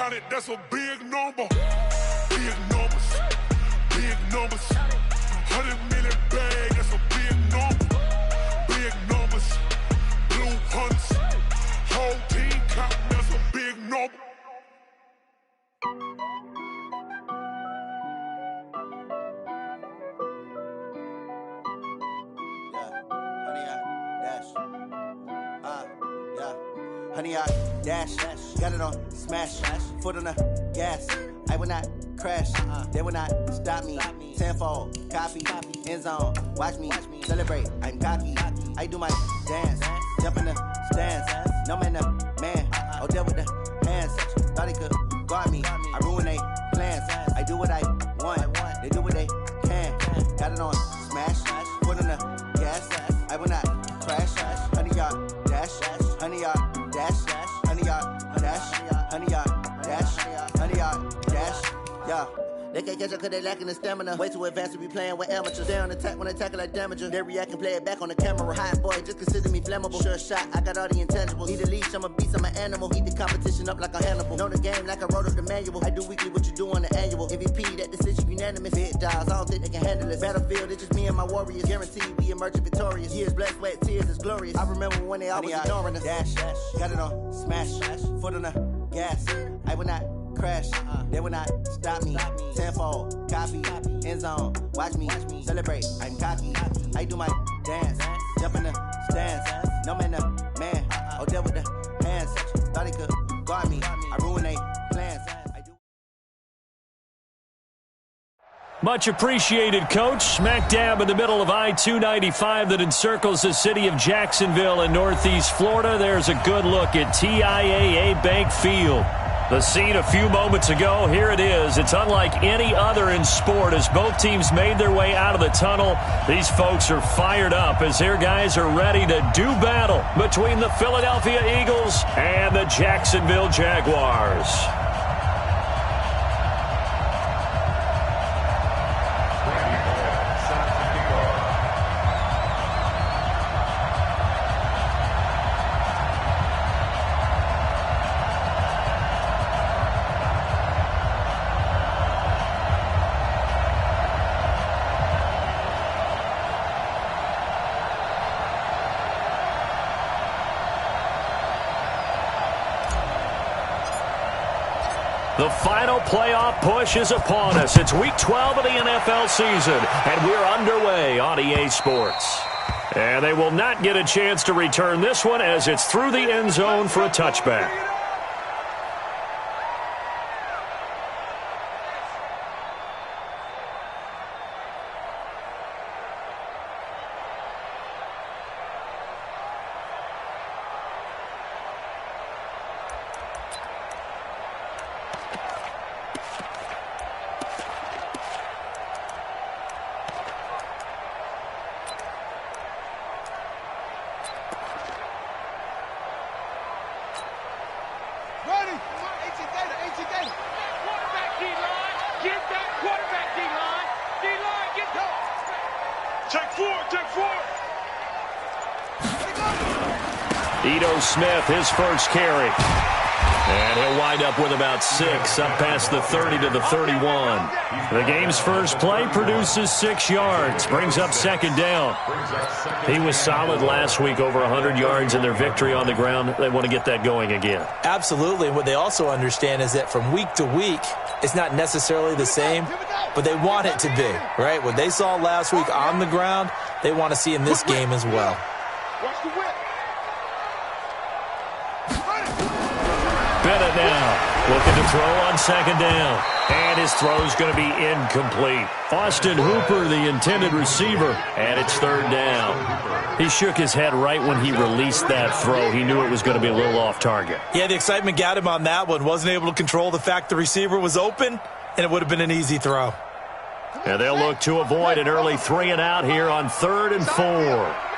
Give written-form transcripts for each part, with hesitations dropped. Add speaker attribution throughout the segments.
Speaker 1: counted, that's a big number. Big numbers, big numbers. 100 million bag, that's a big number. Big numbers, blue hunts. Whole team counting, that's a big number.
Speaker 2: Honey, I dash, got it on smash, foot on the gas. I will not crash, they will not stop me. Tenfold, copy, end zone, watch me celebrate. I'm cocky, I do my dance, jump in the stands. No man, man, oh there with the hands. Thought he could guard me, I ruin they plans. I do what I want, they do what they can. Got it on smash, foot on the gas. I will not crash, honey, y'all dash, honey, y'all dash, honey, y'all dash, honey, y'all dash, honey, y'all dash, yeah. They can't catch up cause they lacking the stamina. Way too advanced to be playing with amateurs. They on attack when they tackle like damager. They react and play it back on the camera. Hot boy, just consider me flammable. Sure shot, I got all the intangibles. Need a leash, I'm a beast, I'm an animal. Eat the competition up like a Hannibal. Know the game like I wrote up the manual. I do weekly what you do on the annual. MVP, that decision unanimous. Big dials, I don't think they can handle it. Battlefield, it's just me and my warriors. Guaranteed we emerge victorious. Years, blood, sweat, tears, it's glorious. I remember when they always ignoring us. Dash, got it on smash, foot on the gas. I will not crash, they will not stop me. Tenfold, copy, end zone, watch me celebrate. I'm cocky, I do my dance, jump in the stands. No man, man, oh there with the hands. Thought he could guard me, I ruin they plans.
Speaker 3: Much appreciated, Coach. Smack dab in the middle of I-295 that encircles the city of Jacksonville in Northeast Florida. There's a good look at TIAA Bank Field. The scene a few moments ago, here it is. It's unlike any other in sport as both teams made their way out of the tunnel. These folks are fired up as their guys are ready to do battle between the Philadelphia Eagles and the Jacksonville Jaguars. The final playoff push is upon us. It's Week 12 of the NFL season, and we're underway on EA Sports. And they will not get a chance to return this one as it's through the end zone for a touchback. Smith, his first carry. And he'll wind up with about 6, up past the 30 to the 31. The game's first play produces 6 yards, brings up second down. He was solid last week, over 100 yards in their victory on the ground. They want to get that going again.
Speaker 4: Absolutely. What they also understand is that from week to week, it's not necessarily the same, but they want it to be, right? What they saw last week on the ground, they want to see in this game as well.
Speaker 3: Bennett now looking to throw on second down. And his throw's going to be incomplete. Austin Hooper, the intended receiver, and it's third down. He shook his head right when he released that throw. He knew it was going to be a little off target.
Speaker 4: Yeah, the excitement got him on that one. Wasn't able to control the fact the receiver was open, and it would have been an easy throw.
Speaker 3: And they'll look to avoid an early 3 and out here on 3rd and 4.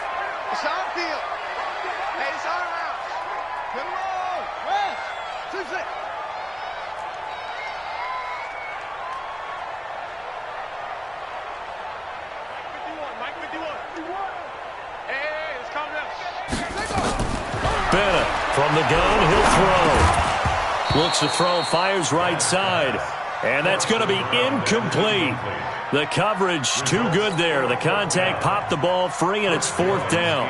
Speaker 3: Bennett from the gun, he'll throw. Looks to throw, fires right side. And that's going to be incomplete. The coverage too good there. The contact popped the ball free, and it's 4th down.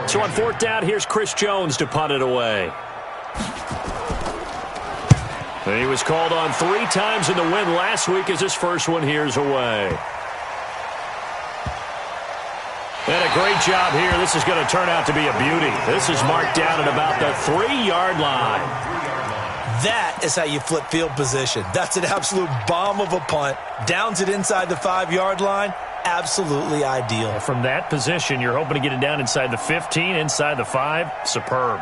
Speaker 3: So on 4th down, here's Chris Jones to punt it away. And he was called on 3 times in the win last week as his first one here's away. And a great job here. This is going to turn out to be a beauty. This is marked down at about the 3-yard line.
Speaker 4: That is how you flip field position. That's an absolute bomb of a punt. Downs it inside the 5-yard line. Absolutely ideal.
Speaker 3: From that position, you're hoping to get it down inside the 15, inside the 5. Superb.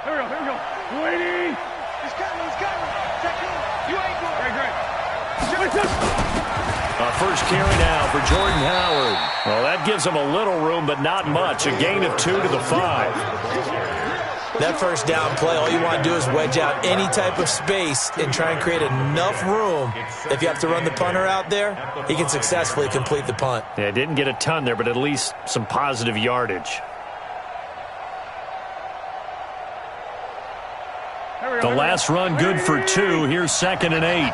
Speaker 5: Here we go. Waiting. He's coming. Check in. You ain't going. Great.
Speaker 3: First carry now for Jordan Howard. Well, that gives him a little room, but not much. A gain of 2 to the 5.
Speaker 4: That first down play, all you want to do is wedge out any type of space and try and create enough room. If you have to run the punter out there, he can successfully complete the punt.
Speaker 3: Yeah, didn't get a ton there, but at least some positive yardage. The last run good for 2. Here's 2nd and 8.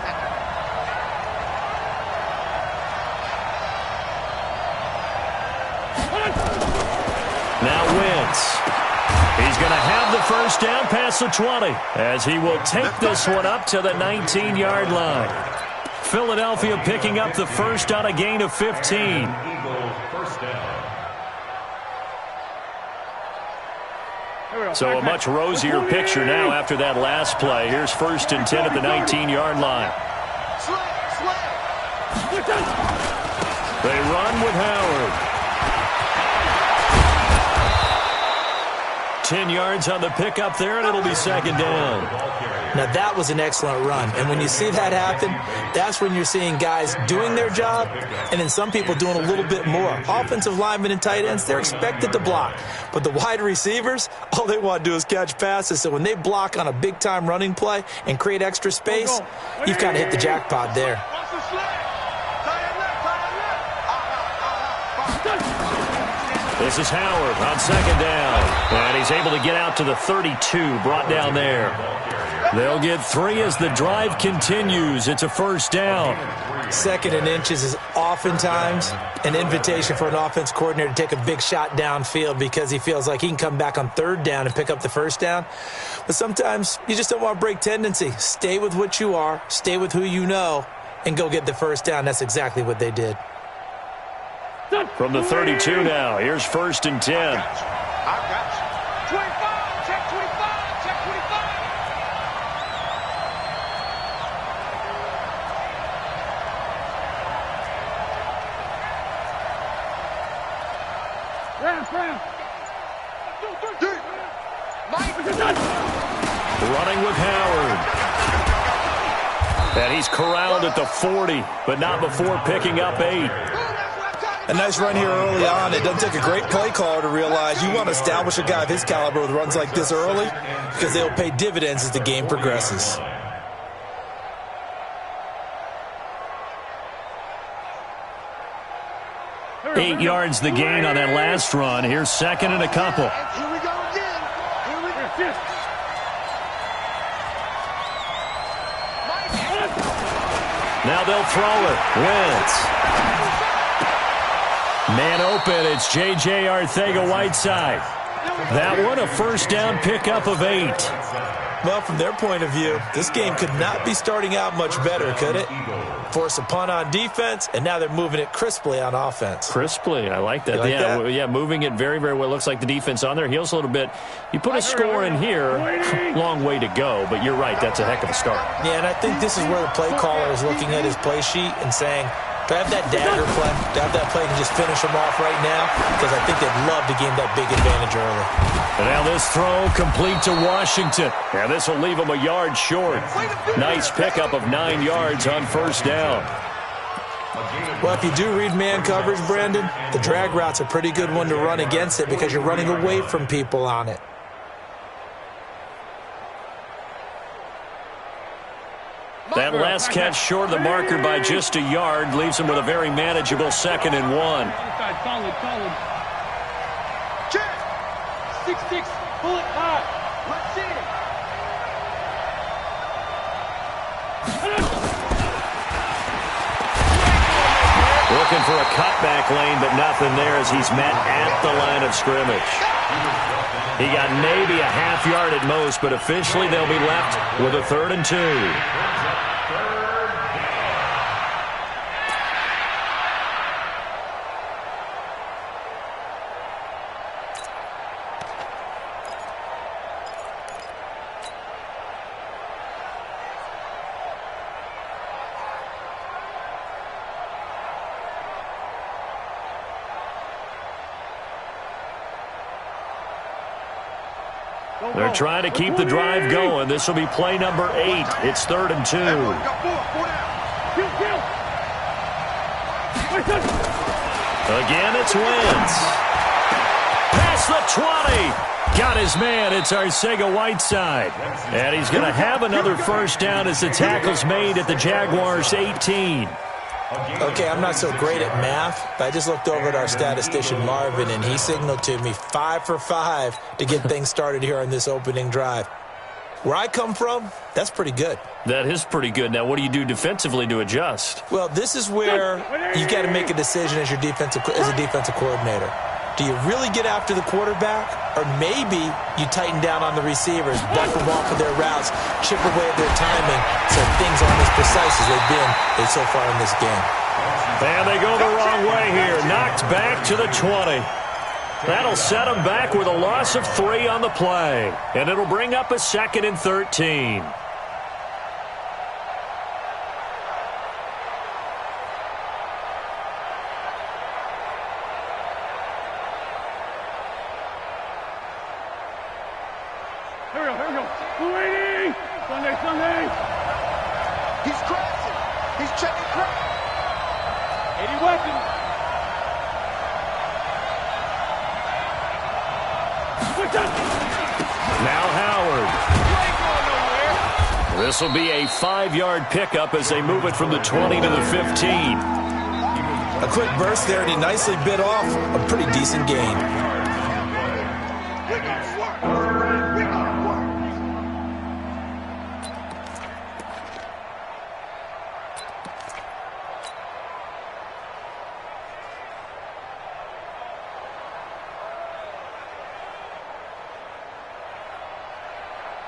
Speaker 3: Now Wentz. He's going to have the first down past the 20 as he will take this one up to the 19-yard line. Philadelphia picking up the first on a gain of 15. So a much rosier picture now after that last play. Here's 1st and 10 at the 19-yard line. They run with Howard. 10 yards on the pickup there, and it'll be 2nd down.
Speaker 4: Now, that was an excellent run. And when you see that happen, that's when you're seeing guys doing their job and then some people doing a little bit more. Offensive linemen and tight ends, they're expected to block. But the wide receivers, all they want to do is catch passes. So when they block on a big-time running play and create extra space, you've kind of hit the jackpot there.
Speaker 3: This is Howard on 2nd down. And he's able to get out to the 32, brought down there. They'll get 3 as the drive continues. It's a first down.
Speaker 4: 2nd and inches is oftentimes an invitation for an offense coordinator to take a big shot downfield because he feels like he can come back on 3rd down and pick up the first down. But sometimes you just don't want to break tendency. Stay with what you are, stay with who you know, and go get the first down. That's exactly what they did.
Speaker 3: From the 32 now, here's 1st and 10.
Speaker 5: I got you. 25, check 25, check 25.
Speaker 3: Running with Howard. And he's corralled at the 40, but not before picking up 8.
Speaker 4: A nice run here early on. It doesn't take a great play caller to realize you want to establish a guy of his caliber with runs like this early because they'll pay dividends as the game progresses.
Speaker 3: Eight yards the gain on that last run. Here's 2nd and a couple.
Speaker 5: Here we go again. Here we go.
Speaker 3: Now they'll throw it. Wentz. Man open, it's J.J. Arcega-Whiteside. That one a first down pickup of 8.
Speaker 4: Well, from their point of view, this game could not be starting out much better, could it? Force a punt on defense, and now they're moving it crisply on offense.
Speaker 3: Crisply, I like that.
Speaker 4: Like that?
Speaker 3: Yeah, moving it very, very well. Looks like the defense on their heels a little bit. You put a score in here, long way to go, but you're right, that's a heck of a start.
Speaker 4: Yeah, and I think this is where the play caller is looking at his play sheet and saying, to have that dagger play, to have that play and just finish them off right now, because I think they'd love to gain that big advantage early.
Speaker 3: And now this throw complete to Washington. Now this will leave him a yard short. Nice pickup of 9 yards on first down.
Speaker 4: Well, if you do read man coverage, Brandon, the drag route's a pretty good one to run against it because you're running away from people on it.
Speaker 3: That last catch short of the marker by just a yard leaves him with a very manageable 2nd and 1.
Speaker 5: 6'6", pull it high. Let's see it.
Speaker 3: Looking for a cutback lane, but nothing there as he's met at the line of scrimmage. He got maybe a half yard at most, but officially they'll be left with a 3rd and 2. They're trying to keep the drive going. This will be play number 8. It's 3rd and 2. Again, it's Wentz. Past the 20. Got his man. It's Arcega-Whiteside. And he's going to have another first down as the tackle's made at the Jaguars' 18.
Speaker 4: Okay, I'm not so great at math, but I just looked over at our statistician, Marvin, and he signaled to me 5 for 5 to get things started here on this opening drive. Where I come from, that's pretty good.
Speaker 3: That is pretty good. Now, what do you do defensively to adjust?
Speaker 4: Well, this is where you've got to make a decision as a defensive coordinator. Do you really get after the quarterback, or maybe you tighten down on the receivers, buck them off of their routes, chip away at their timing so things aren't as precise as they've been so far in this game?
Speaker 3: And they go the wrong way here. Knocked back to the 20. That'll set them back with a loss of 3 on the play. And it'll bring up a 2nd and 13.
Speaker 5: Here we go. 280. Sunday.
Speaker 6: He's crashing. He's checking crack.
Speaker 5: 80 weapon.
Speaker 3: Now Howard. This will be a 5-yard pickup as they move it from the 20 to the 15.
Speaker 4: A quick burst there, and he nicely bit off a pretty decent gain.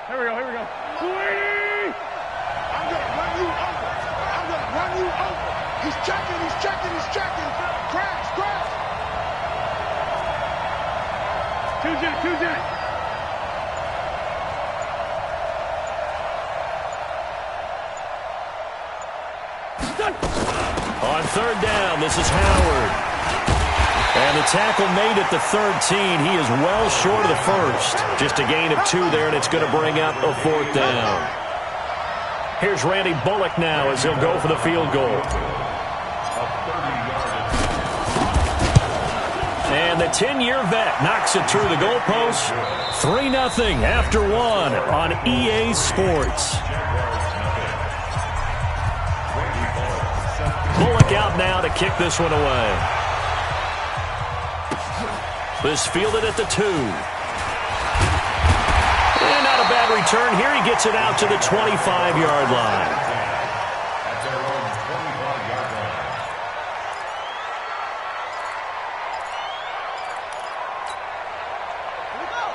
Speaker 5: Here we go. 280.
Speaker 6: I'm going to run you over. He's checking. Crash.
Speaker 5: 2-jet.
Speaker 3: On 3rd down, this is Howard. And the tackle made at the 13. He is well short of the first. Just a gain of 2 there, and it's going to bring up a 4th down. Here's Randy Bullock now as he'll go for the field goal. And the 10-year vet knocks it through the goalpost. 3-0 after 1 on EA Sports. Bullock out now to kick this one away. This fielded at the 2. And not a bad return here. He gets it out to the 25-yard line.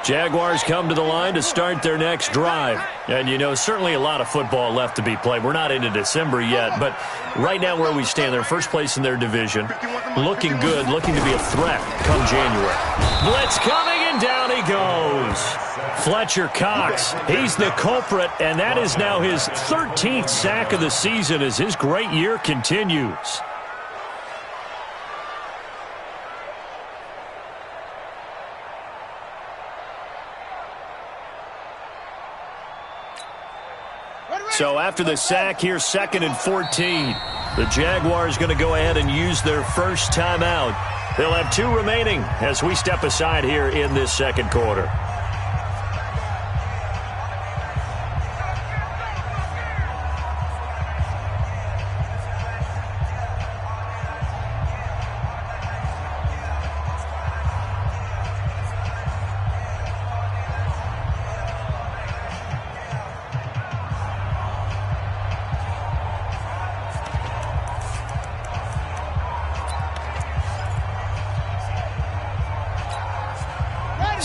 Speaker 3: Jaguars come to the line to start their next drive. And, you know, certainly a lot of football left to be played. We're not into December yet, but right now where we stand, they're first place in their division. Looking good, looking to be a threat come January. Blitz coming, and down he goes. Fletcher Cox, he's the culprit, and that is now his 13th sack of the season as his great year continues. So after the sack here, 2nd and 14. The Jaguars going to go ahead and use their first timeout. They'll have 2 remaining as we step aside here in this 2nd quarter.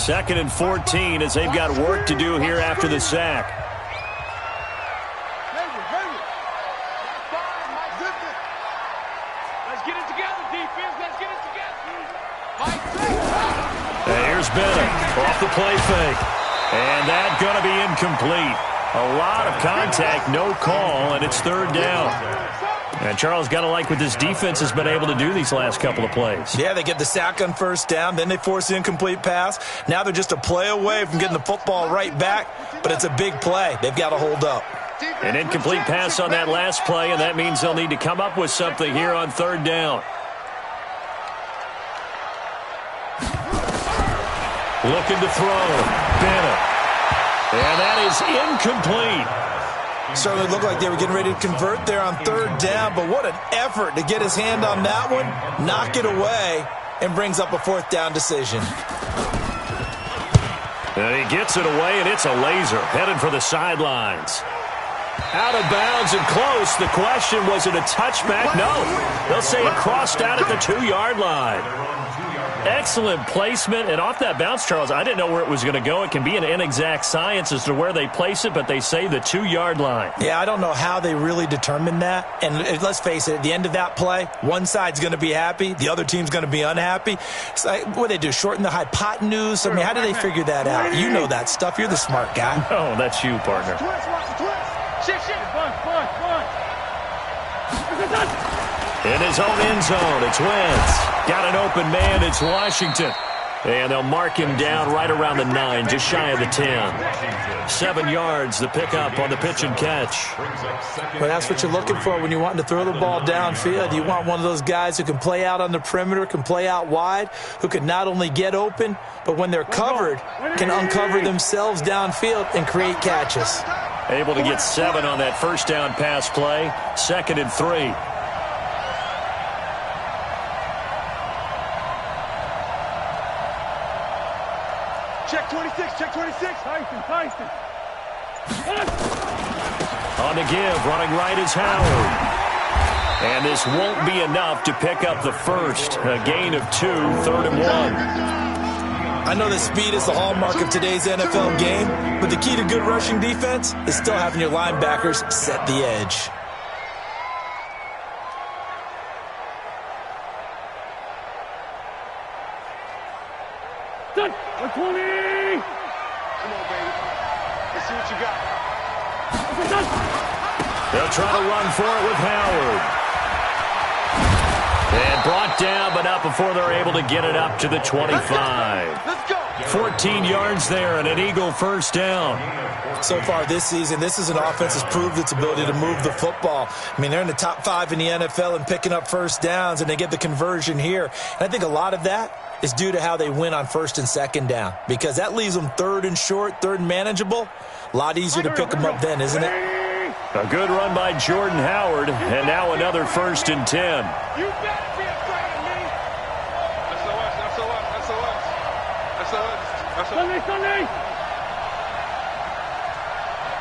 Speaker 3: 2nd and 14 as they've got work to do here after the sack.
Speaker 5: Let's get it together, defense. Let's get it together.
Speaker 3: Here's Bennett off the play fake. And that's going to be incomplete. A lot of contact, no call, and it's 3rd down. And Charles, got to like what this defense has been able to do these last couple of plays.
Speaker 4: Yeah, they get the sack on 1st down, then they force the incomplete pass. Now they're just a play away from getting the football right back, but it's a big play. They've got to hold up.
Speaker 3: An incomplete pass on that last play, and that means they'll need to come up with something here on 3rd down. Looking to throw. Bennett. And that is incomplete.
Speaker 4: Certainly looked like they were getting ready to convert there on 3rd down, but what an effort to get his hand on that one, knock it away, and brings up a 4th down decision.
Speaker 3: And he gets it away, and it's a laser headed for the sidelines. Out of bounds and close. The question, was it a touchback? No. They'll say it crossed out at the 2-yard line. Excellent placement, and off that bounce, Charles, I didn't know where it was going to go. It can be an inexact science as to where they place it, but they say the 2-yard line.
Speaker 4: Yeah, I don't know how they really determined that. And let's face it, at the end of that play, one side's going to be happy, the other team's going to be unhappy. It's like, what do they do, shorten the hypotenuse? I mean, how do they figure that out? You know that stuff. You're the smart guy.
Speaker 3: Oh, that's you, partner. In his own end zone, it's Wentz. Got an open man, it's Washington. And they'll mark him down right around the 9, just shy of the 10. 7 yards, the pickup on the pitch and catch.
Speaker 4: Well, that's what you're looking for when you want to throw the ball downfield. You want one of those guys who can play out on the perimeter, can play out wide, who can not only get open, but when they're covered, can uncover themselves downfield and create catches.
Speaker 3: Able to get 7 on that 1st down pass play. 2nd and 3.
Speaker 5: Check 26, check 26. Tyson.
Speaker 3: On the give, running right is Howard. And this won't be enough to pick up the first. A gain of 2, 3rd and 1.
Speaker 4: I know that speed is the hallmark of today's NFL game, but the key to good rushing defense is still having your linebackers set the edge.
Speaker 5: Done. 120.
Speaker 6: Come on, baby. Let's see what you got.
Speaker 3: They'll try to run for it with Howard. And brought down, but not before they're able to get it up to the 25.
Speaker 6: Let's go.
Speaker 3: 14 yards there and an Eagle 1st down.
Speaker 4: So far this season, this is an offense that's proved its ability to move the football. I mean, they're in the top 5 in the NFL and picking up 1st downs, and they get the conversion here. And I think a lot of that is due to how they win on 1st and 2nd down, because that leaves them 3rd and short, 3rd and manageable. A lot easier to pick them up then, isn't it?
Speaker 3: A good run by Jordan Howard, and now another 1st and 10.
Speaker 5: You better be afraid of me.
Speaker 6: SOS.
Speaker 5: Sunday.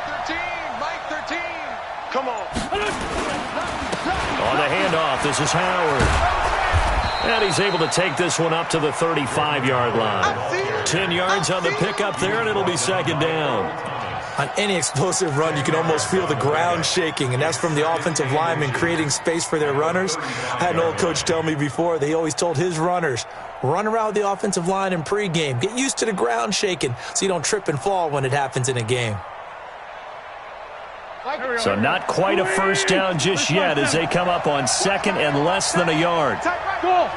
Speaker 6: 13, Mike 13. Come on.
Speaker 3: On the handoff, this is Howard. And he's able to take this one up to the 35-yard line. 10 yards on the pickup there, and it'll be 2nd down.
Speaker 4: On any explosive run, you can almost feel the ground shaking, and that's from the offensive linemen creating space for their runners. I had an old coach tell me before, they always told his runners, run around the offensive line in pregame. Get used to the ground shaking so you don't trip and fall when it happens in a game.
Speaker 3: So not quite a 1st down just yet as they come up on 2nd and less than a yard.
Speaker 5: Go.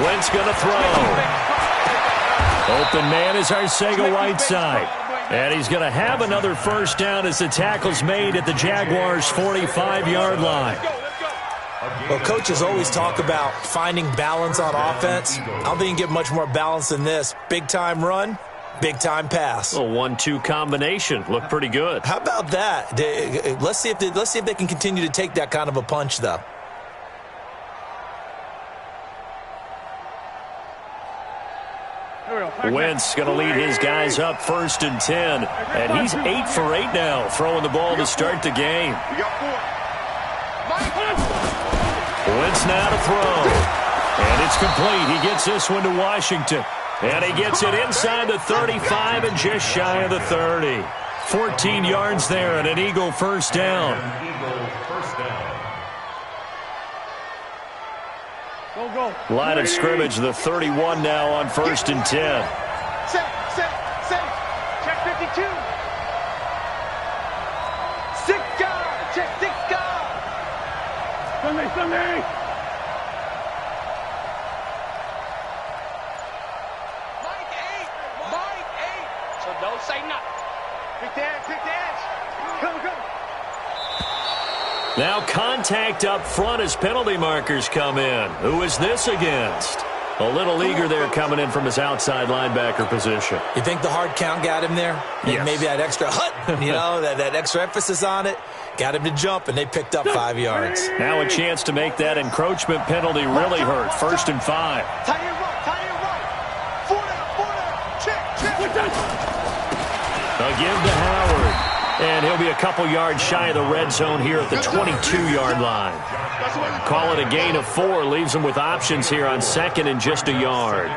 Speaker 3: Wentz going to throw. Open man is Arcega-Whiteside. And he's going to have another 1st down as the tackle's made at the Jaguars' 45-yard line.
Speaker 4: Well, coaches always talk about finding balance on offense. I don't think you can get much more balance than this. Big-time run, big-time pass.
Speaker 3: A 1-2 combination. Looked pretty good.
Speaker 4: How about that? Let's see if they can continue to take that kind of a punch, though.
Speaker 3: Wentz going to lead his guys up 1st and 10. And he's 8 for 8 now, throwing the ball to start the game.
Speaker 6: We got 4.
Speaker 3: Wentz now to throw. And it's complete. He gets this one to Washington. And he gets it inside the 35 and just shy of the 30. 14 yards there and an Eagle first down.
Speaker 5: Go.
Speaker 3: Line of scrimmage, the 31 now on 1st and 10.
Speaker 5: Safe. Check 52. 6 guard. Check 6 guard. Sunday. Mike 8. So don't say nothing. Pick the edge. Come.
Speaker 3: Now contact up front as penalty markers come in. Who is this against? A little eager there coming in from his outside linebacker position.
Speaker 4: You think the hard count got him there?
Speaker 3: Yes.
Speaker 4: Maybe that extra that extra emphasis on it got him to jump, and they picked up 5 yards.
Speaker 3: Now a chance to make that encroachment penalty really hurt. 1st and 5.
Speaker 5: Tie it right. 4 down. Check.
Speaker 3: A give to Howard. And he'll be a couple yards shy of the red zone here at the 22-yard line. Call it a gain of 4. Leaves him with options here on 2nd and just a yard.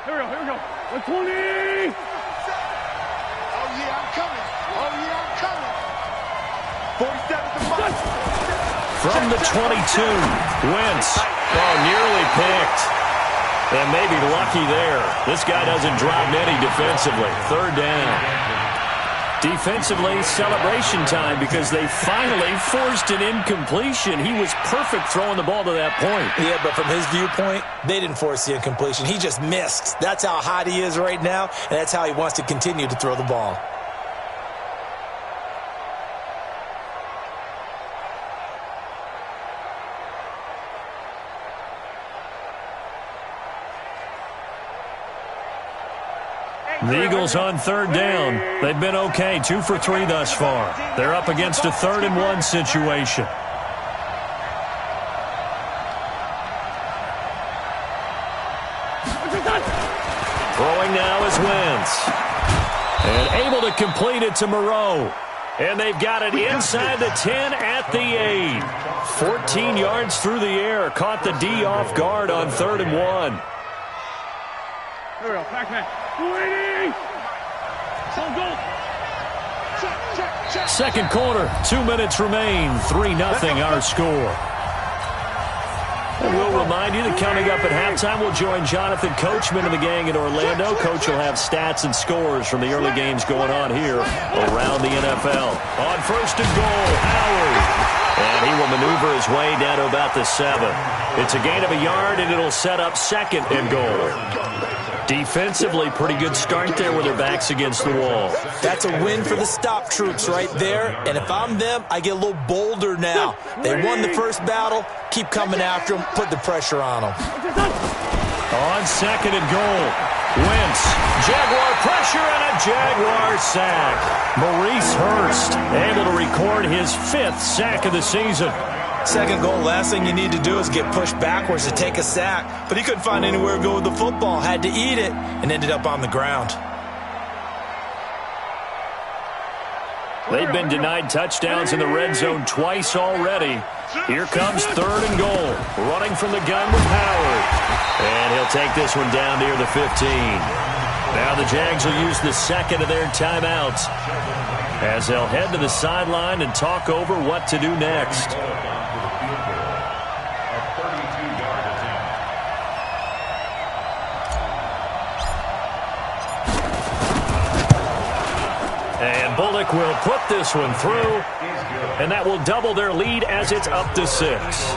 Speaker 5: Here we go. 120. Oh, yeah, I'm coming. 47 to 5.
Speaker 3: From the 22, Wentz. Oh, nearly picked. And maybe lucky there. This guy doesn't drop many defensively. 3rd down. Defensively, celebration time because they finally forced an incompletion. He was perfect throwing the ball to that point.
Speaker 4: Yeah, but from his viewpoint, they didn't force the incompletion. He just missed. That's how hot he is right now, and that's how he wants to continue to throw the ball.
Speaker 3: The Eagles on 3rd down. They've been okay, 2 for 3 thus far. They're up against a 3rd and 1 situation. Throwing now is Wentz. And able to complete it to Moreau. And they've got it inside the 10 at the 8. 14 yards through the air. Caught the D off guard on 3rd and 1.
Speaker 5: Here we go. Backman. 280. Goal. Check.
Speaker 3: Second quarter, 2 minutes remain. 3-0 our score. And we'll remind you that coming up at halftime, we'll join Jonathan Coachman and the gang in Orlando. Coach will have stats and scores from the early games going on here around the NFL. On 1st and goal, Howard. And he will maneuver his way down to about the 7. It's a gain of a yard, and it'll set up 2nd and goal. Defensively, pretty good start there with their backs against the wall.
Speaker 4: That's a win for the stop troops right there. And if I'm them, I get a little bolder now. They won the first battle. Keep coming after them. Put the pressure on them.
Speaker 3: On 2nd and goal, Wentz. Jaguar pressure and a Jaguar sack. Maurice Hurst able to record his 5th sack of the season.
Speaker 4: 2nd goal, last thing you need to do is get pushed backwards to take a sack. But he couldn't find anywhere to go with the football. Had to eat it and ended up on the ground.
Speaker 3: They've been denied touchdowns in the red zone twice already. Here comes 3rd and goal. Running from the gun with Howard. And he'll take this one down near the 15. Now the Jags will use the 2nd of their timeouts as they'll head to the sideline and talk over what to do next. And Bullock will put this one through, and that will double their lead as it's up to 6.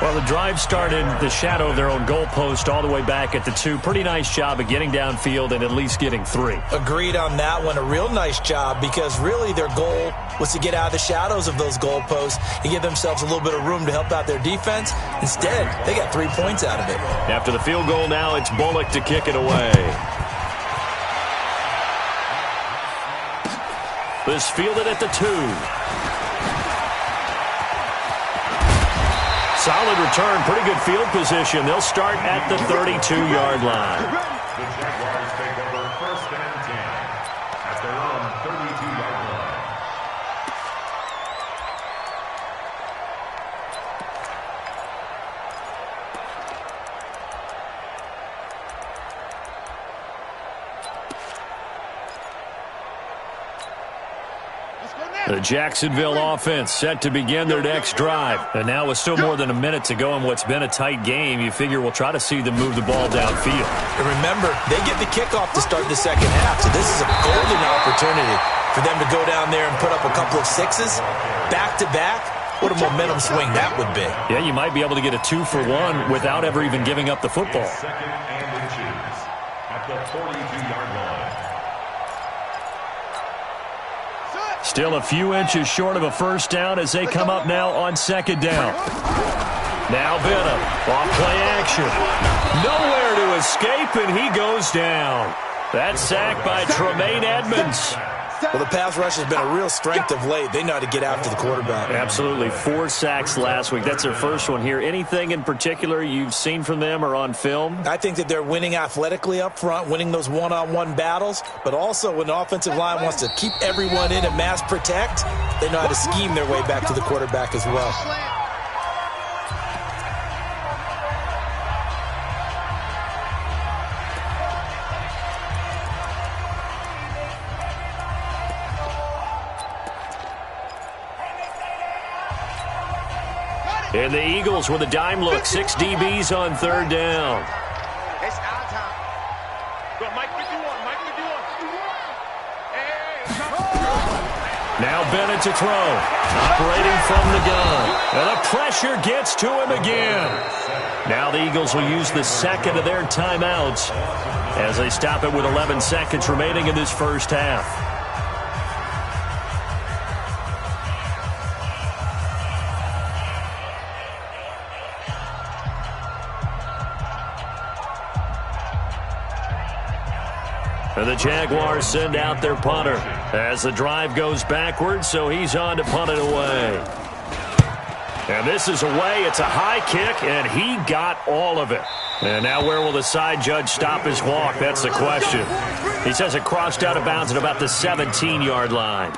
Speaker 3: Well, the drive started in the shadow of their own goalpost all the way back at the 2. Pretty nice job of getting downfield and at least getting 3.
Speaker 4: Agreed on that one. A real nice job because really their goal was to get out of the shadows of those goalposts and give themselves a little bit of room to help out their defense. Instead, they got 3 points out of it.
Speaker 3: After the field goal now, it's Bullock to kick it away. This fielded at the 2. Solid return, pretty good field position. They'll start at the 32-yard line.
Speaker 1: The Jaguars take over 1st and 10 at their own 32-yard line.
Speaker 3: The Jacksonville offense set to begin their next drive. And now with still more than a minute to go in what's been a tight game, you figure we'll try to see them move the ball downfield.
Speaker 4: And remember, they get the kickoff to start the second half, so this is a golden opportunity for them to go down there and put up a couple of sixes back-to-back. What a momentum swing that would be.
Speaker 3: Yeah, you might be able to get a 2-for-1 without ever even giving up the football.
Speaker 1: 2nd and inches at the 42-yard line.
Speaker 3: Still a few inches short of a first down as they come up now on 2nd down. Now Benham, off-play action. Nowhere to escape, and he goes down. That's sacked by Tremaine Edmonds.
Speaker 4: Well, the pass rush has been a real strength of late. They know how to get after the quarterback.
Speaker 3: Absolutely. 4 sacks last week. That's their first one here. Anything in particular you've seen from them or on film?
Speaker 4: I think that they're winning athletically up front, winning those one-on-one battles, but also when the offensive line wants to keep everyone in and mass protect, they know how to scheme their way back to the quarterback as well.
Speaker 3: And the Eagles with a dime look. 6 DBs on 3rd down.
Speaker 6: It's our time.
Speaker 5: Go, Mike 51, Mike 51.
Speaker 3: Now Bennett to throw. Operating from the gun. And the pressure gets to him again. Now the Eagles will use the second of their timeouts as they stop it with 11 seconds remaining in this first half. And the Jaguars send out their punter as the drive goes backwards, so he's on to punt it away. And this is away. It's a high kick, and he got all of it. And now where will the side judge stop his walk? That's the question. He says it crossed out of bounds at about the 17-yard line.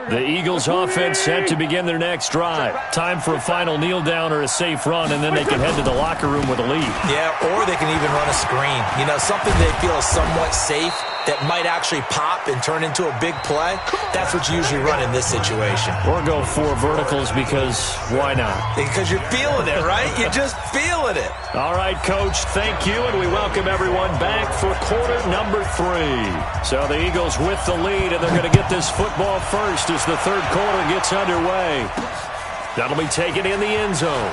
Speaker 3: The Eagles offense set to begin their next drive. Time for a final kneel down or a safe run, and then they can head to the locker room with a lead.
Speaker 4: Yeah, or they can even run a screen. You know, something they feel is somewhat safe that might actually pop and turn into a big play. That's what you usually run in this situation.
Speaker 3: Or go 4 verticals because why not?
Speaker 4: Because you're feeling it, right? You're just feeling it.
Speaker 3: All right, Coach, thank you, and we welcome everyone back for quarter number 3. So the Eagles with the lead, and they're going to get this football first as the third quarter gets underway. That'll be taken in the end zone.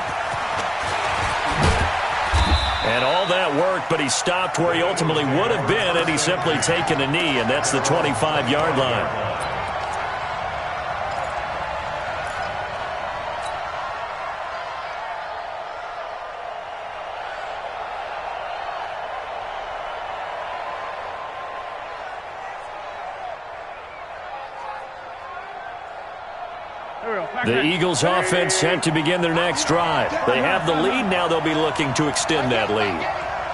Speaker 3: And all that work, but he stopped where he ultimately would have been had he simply taken a knee, and that's the 25-yard line. The Eagles offense set to begin their next drive. They have the lead. Now they'll be looking to extend that lead.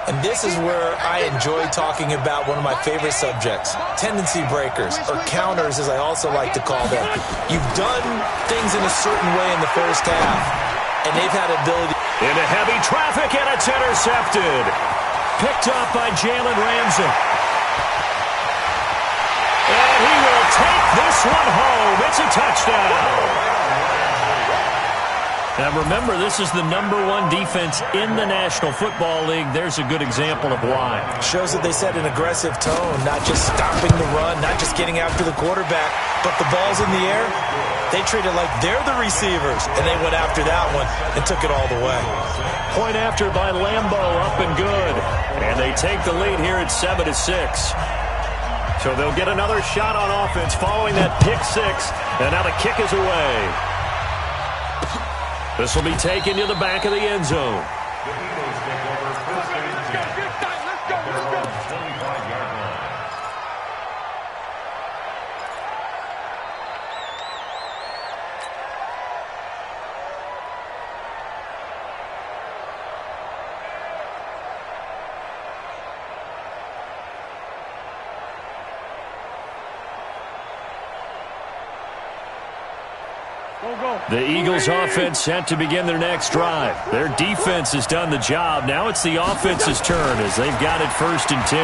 Speaker 4: And this is where I enjoy talking about one of my favorite subjects, tendency breakers, or counters as I also like to call them. You've done things in a certain way in the first half, and they've had ability.
Speaker 3: Into heavy traffic, and it's intercepted. Picked up by Jalen Ramsey. And he will take this one home. It's a touchdown. Now remember, this is the #1 defense in the National Football League. There's a good example of why.
Speaker 4: Shows that they set an aggressive tone, not just stopping the run, not just getting after the quarterback, but the ball's in the air. They treat it like they're the receivers, and they went after that one and took it all the way.
Speaker 3: Point after by Lambo, up and good. And they take the lead here at 7-6. So they'll get another shot on offense following that pick 6, and now the kick is away. This will be taken to the back of the end zone.
Speaker 1: The Eagles take over 1st and 10 at their own 25-yard line.
Speaker 3: The Eagles offense set to begin their next drive. Their defense has done the job. Now it's the offense's turn as they've got it 1st and 10.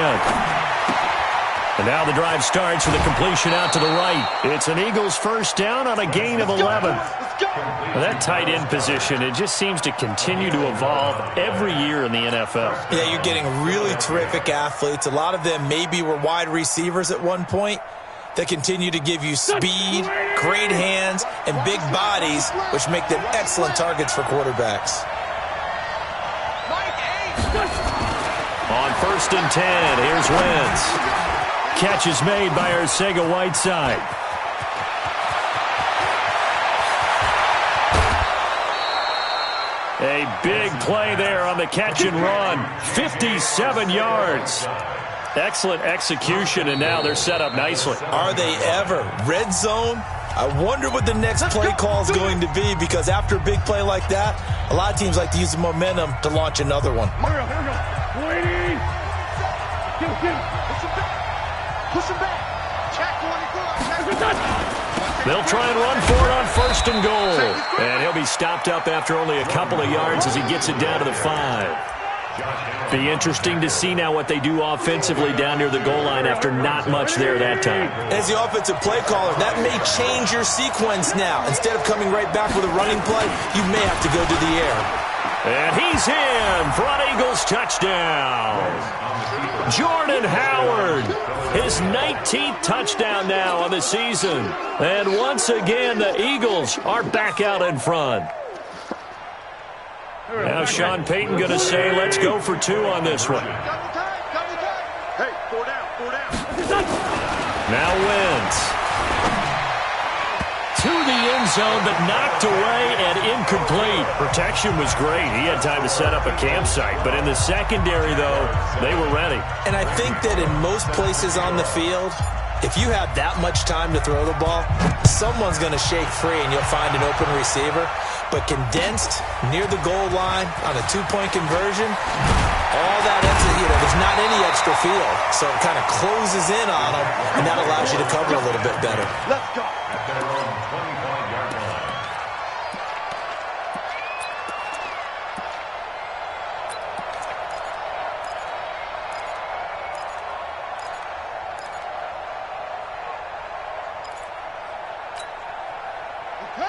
Speaker 3: And now the drive starts with a completion out to the right. It's an Eagles first down on a gain of 11. Well, that tight end position, it just seems to continue to evolve every year in the NFL.
Speaker 4: Yeah, you're getting really terrific athletes. A lot of them maybe were wide receivers at one point. They continue to give you speed, great hands, and big bodies, which make them excellent targets for quarterbacks.
Speaker 3: On 1st and 10, here's Wentz. Catch is made by Arcega-Whiteside. A big play there on the catch and run. 57 yards. Excellent execution, and now they're set up nicely.
Speaker 4: Are they ever? Red zone? I wonder what the next play call is going to be, because after a big play like that, a lot of teams like to use the momentum to launch another one.
Speaker 5: Here we go. Waiting. Push him back. Check 24.
Speaker 3: They'll try and run for it on 1st and goal. And he'll be stopped up after only a couple of yards as he gets it down to the 5. Be interesting to see now what they do offensively down near the goal line after not much there that time.
Speaker 4: As the offensive play caller, that may change your sequence now. Instead of coming right back with a running play, you may have to go to the air.
Speaker 3: And he's in for an Eagles touchdown. Jordan Howard, his 19th touchdown now on the season. And once again, the Eagles are back out in front. Now Sean Payton going to say, let's go for 2 on this one.
Speaker 6: Hey, 4 down.
Speaker 3: Now Wentz. To the end zone, but knocked away and incomplete. Protection was great. He had time to set up a campsite. But in the secondary, though, they were ready.
Speaker 4: And I think that in most places on the field, if you have that much time to throw the ball, someone's going to shake free and you'll find an open receiver. But condensed near the goal line on a 2-point conversion, all that extra, there's not any extra field. So it kind of closes in on them, and that allows you to cover a little bit better.
Speaker 6: Let's go.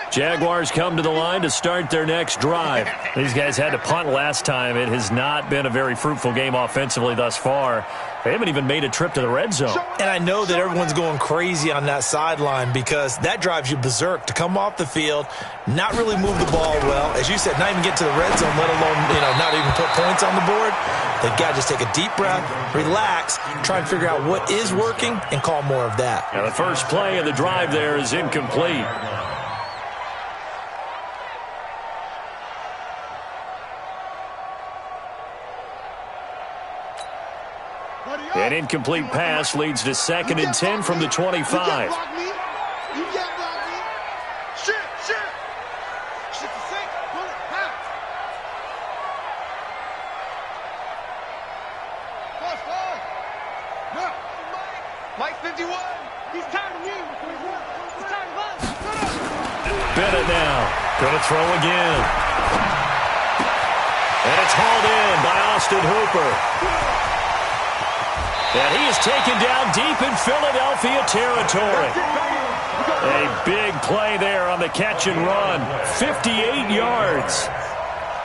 Speaker 3: Jaguars come to the line to start their next drive. These guys had to punt last time. It has not been a very fruitful game offensively thus far. They haven't even made a trip to the red zone.
Speaker 4: And I know that everyone's going crazy on that sideline because that drives you berserk to come off the field, not really move the ball well. As you said, not even get to the red zone, let alone, not even put points on the board. They've got to just take a deep breath, relax, try and figure out what is working and call more of that.
Speaker 3: Now the first play of the drive there is incomplete. An incomplete pass leads to 2nd and 10 from the 25.
Speaker 6: You can't block me. Shit. Shit the sink. Pull it. Pass. Now. Mike 51. He's tired of you. He's tired of us.
Speaker 3: Bennett now. Going to throw again. And it's hauled in by Austin Hooper. And he is taken down deep in Philadelphia territory. A big play there on the catch and run. 58 yards.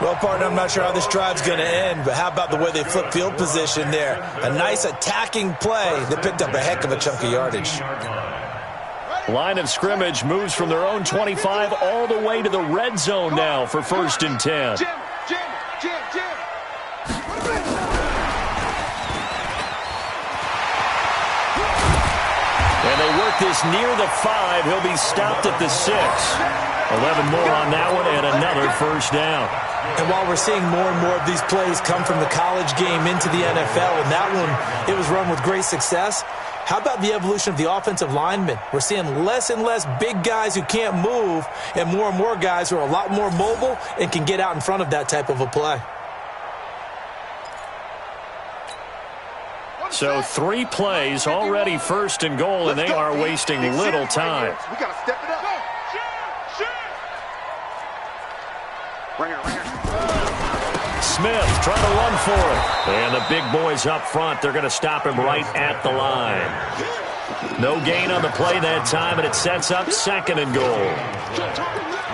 Speaker 4: Well, partner, I'm not sure how this drive's going to end, but how about the way they flip field position there? A nice attacking play that picked up a heck of a chunk of yardage.
Speaker 3: Line of scrimmage moves from their own 25 all the way to the red zone now for 1st and 10.
Speaker 6: Jim.
Speaker 3: And they work this near the 5. He'll be stopped at the 6. 11 more on that one and another first down.
Speaker 4: And while we're seeing more and more of these plays come from the college game into the NFL, and that one, it was run with great success, how about the evolution of the offensive linemen? We're seeing less and less big guys who can't move and more guys who are a lot more mobile and can get out in front of that type of a play.
Speaker 3: So 3 plays already 1st and goal, and they are wasting little time.
Speaker 6: We got to step it up.
Speaker 3: Smith trying to run for it. And the big boys up front, they're going to stop him right at the line. No gain on the play that time, and it sets up 2nd and goal.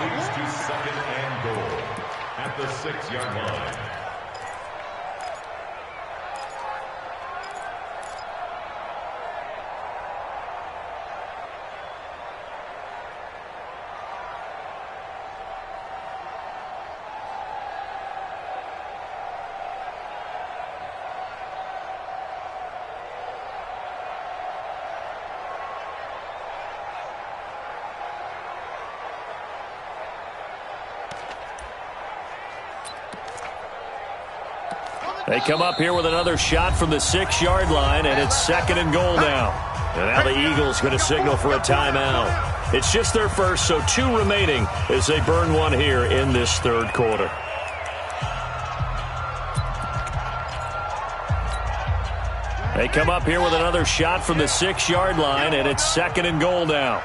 Speaker 1: Leads to 2nd and goal at the 6-yard line.
Speaker 3: They come up here with another shot from the 6-yard line, and it's 2nd and goal now. And now the Eagles going to signal for a timeout. It's just their first, so 2 remaining as they burn one here in this 3rd quarter. They come up here with another shot from the 6-yard line, and it's 2nd and goal now.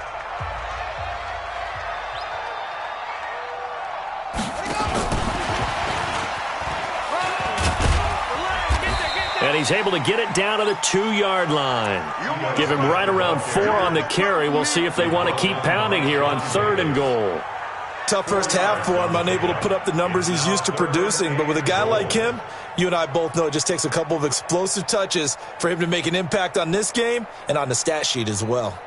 Speaker 3: And he's able to get it down to the 2-yard line. Give him right around 4 on the carry. We'll see if they want to keep pounding here on 3rd and goal.
Speaker 4: Tough first half for him, unable to put up the numbers he's used to producing. But with a guy like him, you and I both know it just takes a couple of explosive touches for him to make an impact on this game and on the stat sheet as well.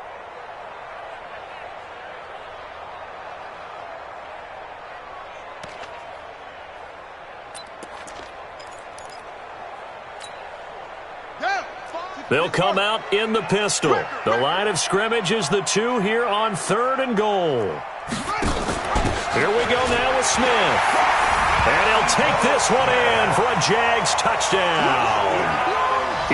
Speaker 3: They'll come out in the pistol. The line of scrimmage is the 2 here on 3rd and goal. Here we go now with Smith. And he'll take this one in for a Jags touchdown.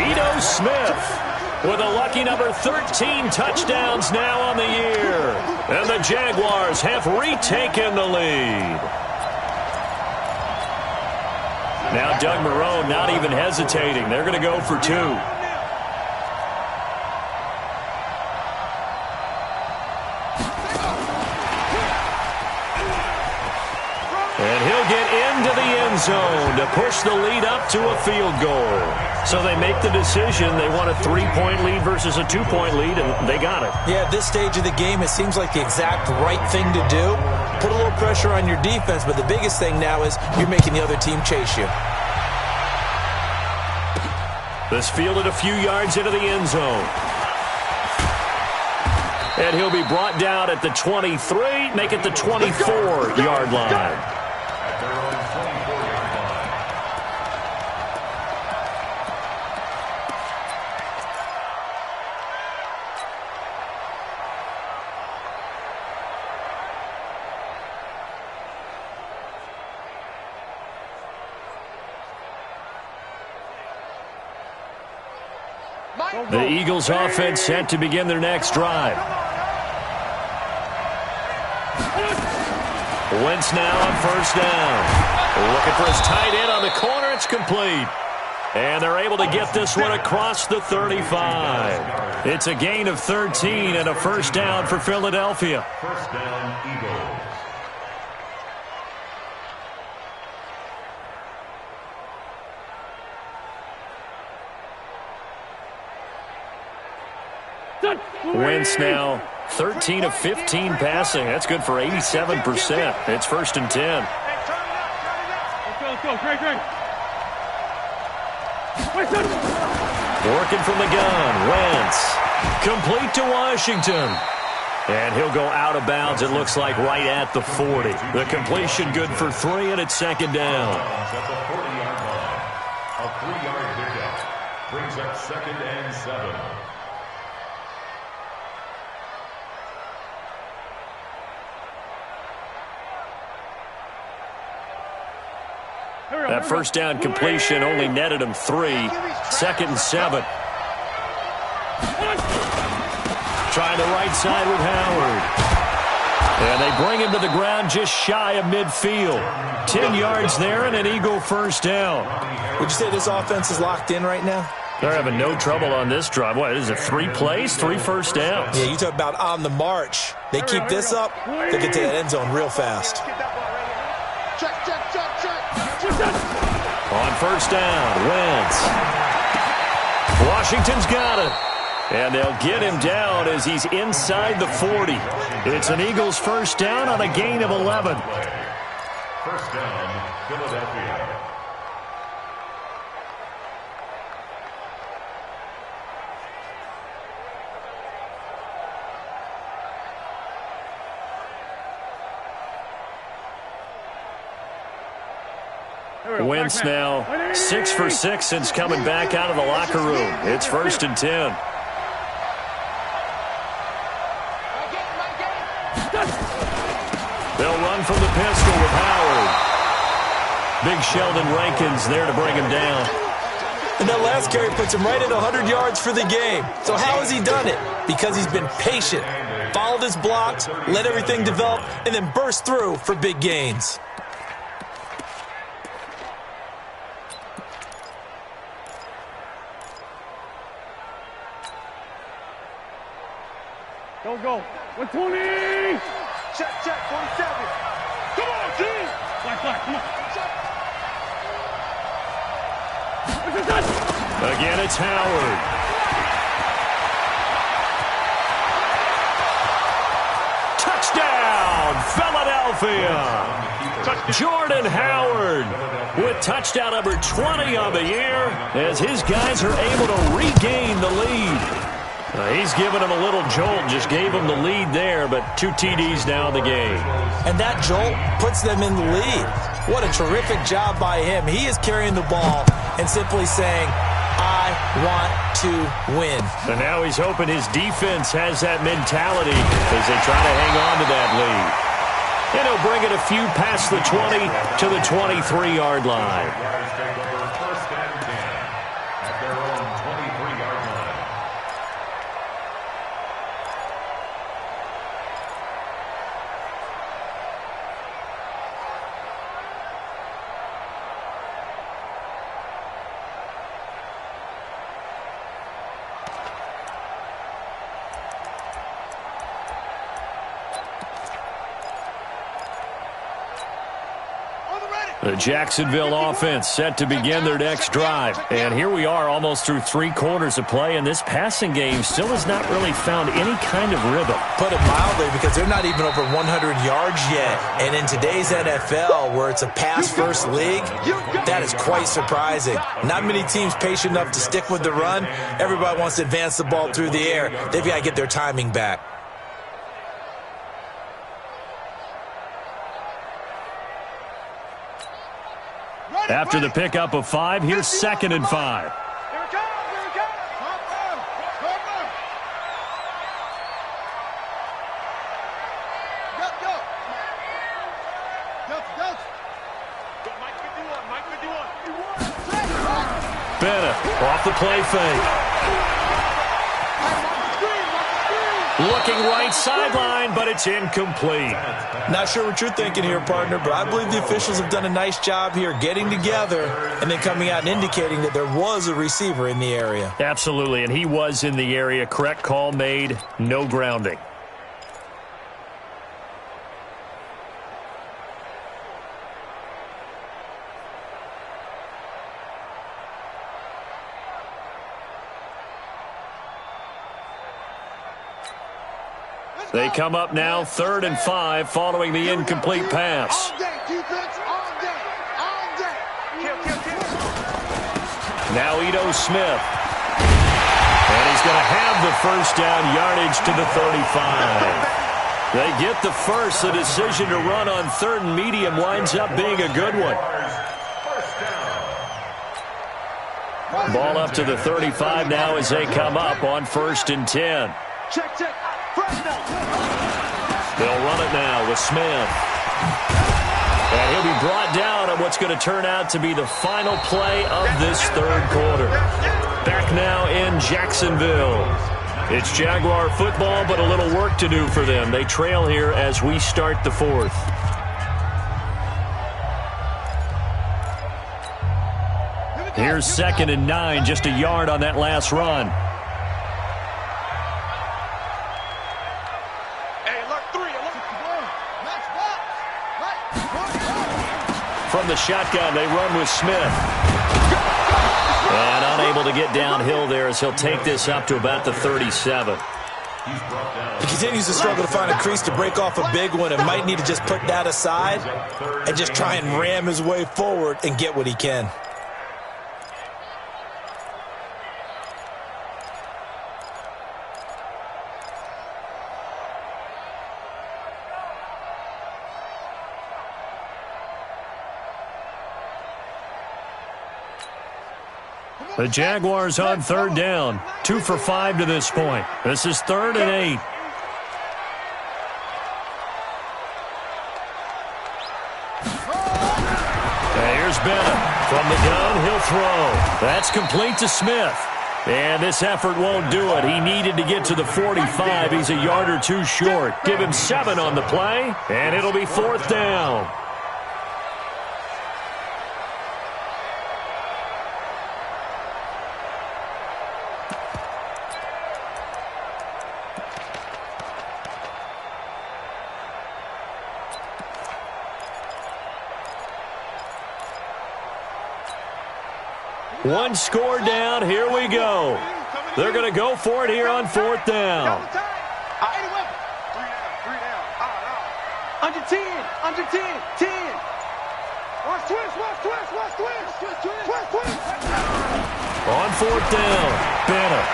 Speaker 3: Ito Smith with a lucky number 13 touchdowns now on the year. And the Jaguars have retaken the lead. Now Doug Marrone not even hesitating. They're going to go for 2. And he'll get into the end zone to push the lead up to a field goal. So they make the decision. They want a 3-point lead versus a 2-point lead, and they got it.
Speaker 4: Yeah, at this stage of the game, it seems like the exact right thing to do. Put a little pressure on your defense, but the biggest thing now is you're making the other team chase you.
Speaker 3: This fielded a few yards into the end zone. And he'll be brought down at the 23, make it the 24-yard line. The Eagles offense set to begin their next drive. Wentz now on 1st down. Looking for his tight end on the corner. It's complete. And they're able to get this one across the 35. It's a gain of 13 and a 1st down for Philadelphia.
Speaker 1: 1st down, Eagles.
Speaker 3: Wentz now 13 of 15 passing. That's good for 87%. It's 1st and 10.
Speaker 5: Let's go. Great.
Speaker 3: Working from the gun. Wentz. Complete to Washington. And he'll go out of bounds, it looks like, right at the 40. The completion good for 3, and it's 2nd down.
Speaker 1: At the 40-yard line. A 3-yard pickup brings up 2nd and 7.
Speaker 3: That 1st down completion only netted him 3. 2nd and 7. Trying the right side with Howard. And they bring him to the ground just shy of midfield. 10 yards there and an Eagle 1st down.
Speaker 4: Would you say this offense is locked in right now?
Speaker 3: They're having no trouble on this drive. What is it, 3 plays, 3 first downs?
Speaker 4: Yeah, you talk about on the march. They keep this up, they get to that end zone real fast.
Speaker 6: Check.
Speaker 3: On first down, Wentz. Washington's got it. And they'll get him down as he's inside the 40. It's an Eagles first down on a gain of 11.
Speaker 1: First down, Philadelphia.
Speaker 3: Wentz now 6 for 6 since coming back out of the locker room. It's first and 10. They'll run from the pistol with Howard. Big Sheldon Rankins there to bring him down.
Speaker 4: And that last carry puts him right at 100 yards for the game. So how has he done it? Because he's been patient, followed his blocks, let everything develop, and then burst through for big gains.
Speaker 5: Don't go. 120.
Speaker 6: Check, 47.
Speaker 5: Come on, G. Black, come on.
Speaker 3: Again, it's Howard. Touchdown, Philadelphia. Jordan Howard with touchdown number 20 on the year as his guys are able to regain the lead. He's given him a little jolt, just gave him the lead there, but 2 TDs now in the game.
Speaker 4: And that jolt puts them in the lead. What a terrific job by him. He is carrying the ball and simply saying, I want to win.
Speaker 3: And now he's hoping his defense has that mentality as they try to hang on to that lead. And he'll bring it a few past the 20 to the 23-yard line.
Speaker 1: First and 10 at their own 23-yard line.
Speaker 3: The Jacksonville offense set to begin their next drive. And here we are almost through 3 quarters of play, and this passing game still has not really found any kind of rhythm.
Speaker 4: Put it mildly, because they're not even over 100 yards yet. And in today's NFL, where it's a pass-first league, that is quite surprising. Not many teams patient enough to stick with the run. Everybody wants to advance the ball through the air. They've got to get their timing back.
Speaker 3: After the pickup of 5, here's 2nd and 5.
Speaker 6: Here it comes, here it comes. Go. Mike 51.
Speaker 3: Bennett off the play fake. Looking right sideline, but it's incomplete.
Speaker 4: Not sure what you're thinking here, partner, but I believe the officials have done a nice job here getting together and then coming out and indicating that there was a receiver in the area.
Speaker 3: Absolutely, and he was in the area. Correct call made, no grounding. They come up now 3rd and 5 following the incomplete pass.
Speaker 6: All day, defense, all day. Kill.
Speaker 3: Now Ito Smith. And he's going to have the first down yardage to the 35. They get the first. The decision to run on 3rd and medium winds up being a good one. Ball up to the 35 now as they come up on 1st and 10.
Speaker 6: Check.
Speaker 3: They'll run it now with Smith. And he'll be brought down on what's going to turn out to be the final play of this 3rd quarter. Back now in Jacksonville. It's Jaguar football, but a little work to do for them. They trail here as we start the 4th. Here's 2nd and 9, just a yard on that last run. From from the shotgun. They run with Smith. And unable to get downhill there as he'll take this up to about the 37.
Speaker 4: He continues to struggle to find a crease to break off a big one and might need to just put that aside and just try and ram his way forward and get what he can.
Speaker 3: The Jaguars on third down. 2 for 5 to this point. This is 3rd and 8. Here's Bennett. From the gun, he'll throw. That's complete to Smith. And this effort won't do it. He needed to get to the 45. He's a yard or two short. Give him 7 on the play, and it'll be 4th down. One score down. Here we go. They're going to go for it here on 4th down.
Speaker 6: Under 10, under 10, 10. Watch twist, watch twist, watch twist, twist, twist.
Speaker 3: On 4th down, Bennett.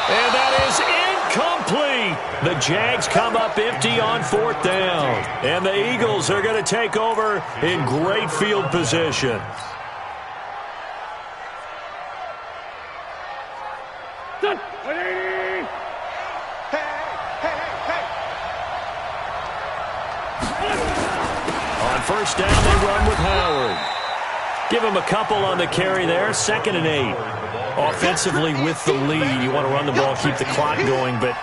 Speaker 3: And that is incomplete. The Jags come up empty on 4th down. And the Eagles are going to take over in great field position. First down, they run with Howard. Give him a couple on the carry there. 2nd and 8. Offensively with the lead, you want to run the ball, keep the clock going, but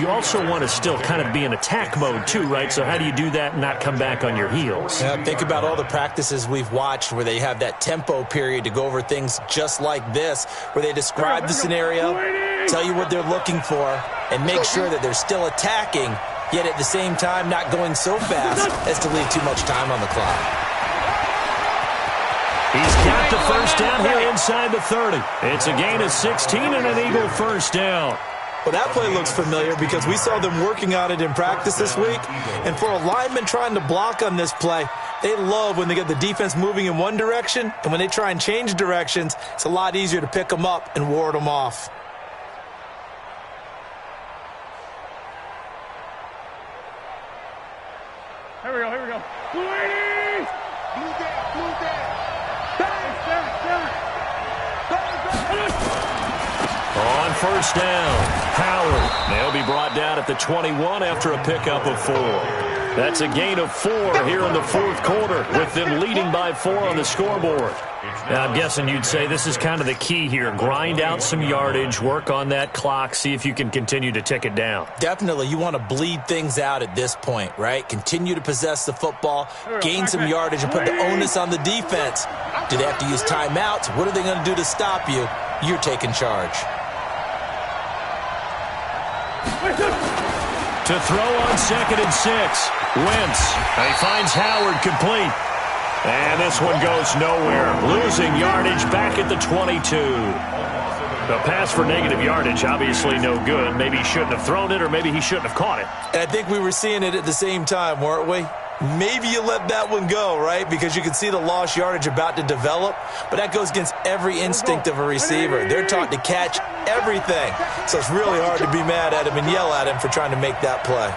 Speaker 3: you also want to still kind of be in attack mode too, right? So how do you do that and not come back on your heels?
Speaker 4: Yeah, think about all the practices we've watched where they have that tempo period to go over things just like this, where they describe the scenario, tell you what they're looking for, and make sure that they're still attacking, yet at the same time not going so fast as to leave too much time on the clock.
Speaker 3: He's got the first down here inside the 30. It's a gain of 16 and an Eagle first down.
Speaker 4: Well, that play looks familiar because we saw them working on it in practice this week. And for a lineman trying to block on this play, they love when they get the defense moving in one direction. And when they try and change directions, it's a lot easier to pick them up and ward them off.
Speaker 5: Here we go, here we go. Blue 80!
Speaker 6: Blue down, blue down.
Speaker 3: On first down, Howard. They'll be brought down at the 21 after a pickup of 4. That's a gain of 4 here in the 4th quarter, with them leading by 4 on the scoreboard. Now, I'm guessing you'd say this is kind of the key here. Grind out some yardage, work on that clock, see if you can continue to tick it down.
Speaker 4: Definitely. You want to bleed things out at this point, right? Continue to possess the football, gain some yardage, and put the onus on the defense. Do they have to use timeouts? What are they going to do to stop you? You're taking charge.
Speaker 3: To throw on 2nd and 6. Wentz. He finds Howard complete. And this one goes nowhere. Losing yardage back at the 22. The pass for negative yardage, obviously no good. Maybe he shouldn't have thrown it, or maybe he shouldn't have caught it.
Speaker 4: And I think we were seeing it at the same time, weren't we? Maybe you let that one go, right? Because you can see the lost yardage about to develop. But that goes against every instinct of a receiver. They're taught to catch everything. So it's really hard to be mad at him and yell at him for trying to make that play.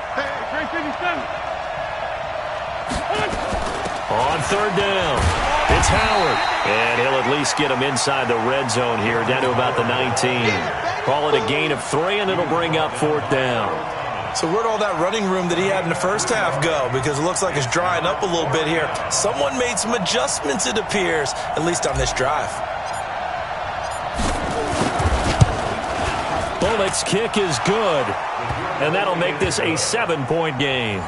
Speaker 3: On 3rd down, it's Howard. And he'll at least get him inside the red zone here, down to about the 19. Call it a gain of 3, and it'll bring up 4th down.
Speaker 4: So where'd all that running room that he had in the first half go? Because it looks like it's drying up a little bit here. Someone made some adjustments, it appears, at least on this drive.
Speaker 3: Bullock's kick is good, and that'll make this a 7-point game.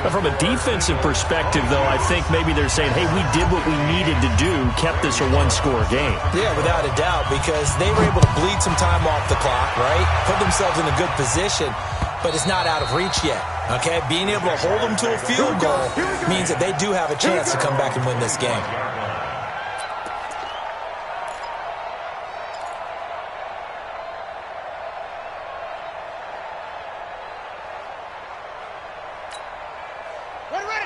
Speaker 3: But from a defensive perspective, though, I think maybe they're saying, hey, we did what we needed to do, kept this a 1-score game.
Speaker 4: Yeah, without a doubt, because they were able to bleed some time off the clock, right? Put themselves in a good position. but it's not out of reach yet. Okay, being able to hold them to a field goal means that they do have a chance to come back and win this game.